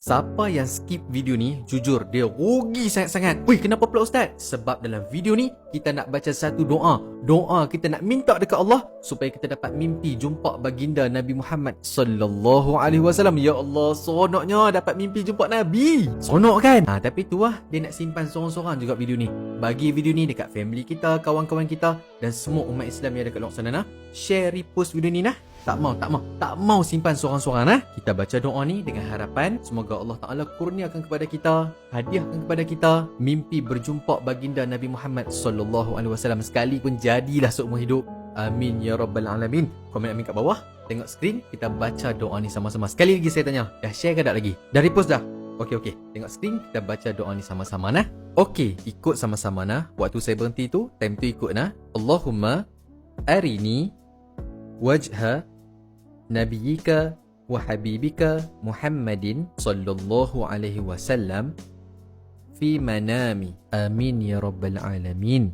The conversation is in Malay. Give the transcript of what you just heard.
Siapa yang skip video ni, jujur dia rugi sangat-sangat. Weh, kenapa pula Ustaz? Sebab dalam video ni kita nak baca satu doa. Doa kita nak minta dekat Allah supaya kita dapat mimpi jumpa baginda Nabi Muhammad sallallahu alaihi wasallam. Ya Allah, seronoknya dapat mimpi jumpa Nabi. Seronok kan? Tapi tu dia nak simpan seorang-seorang juga video ni. Bagi video ni dekat family kita, kawan-kawan kita dan semua umat Islam yang ada kat luar sana. Share, repost video ni. Tak mau simpan seorang-seorang. Kita baca doa ni dengan harapan semoga Allah Ta'ala kurniakan kepada kita, hadiahkan kepada kita mimpi berjumpa baginda Nabi Muhammad sallallahu alaihi wasallam sekalipun jadilah seumur hidup. Amin ya rabbal alamin. Komen amin kat bawah. Tengok skrin, kita baca doa ni sama-sama. Sekali lagi saya tanya, dah share ke tak lagi? Dah repost dah? Okey. Tengok skrin, kita baca doa ni sama-sama Okey, ikut sama-sama Waktu saya berhenti tu, time tu ikut Allahumma arini wajha nabiyika wa habibika Muhammadin sallallahu alaihi wasallam fi manami. Amin ya rabbal alamin.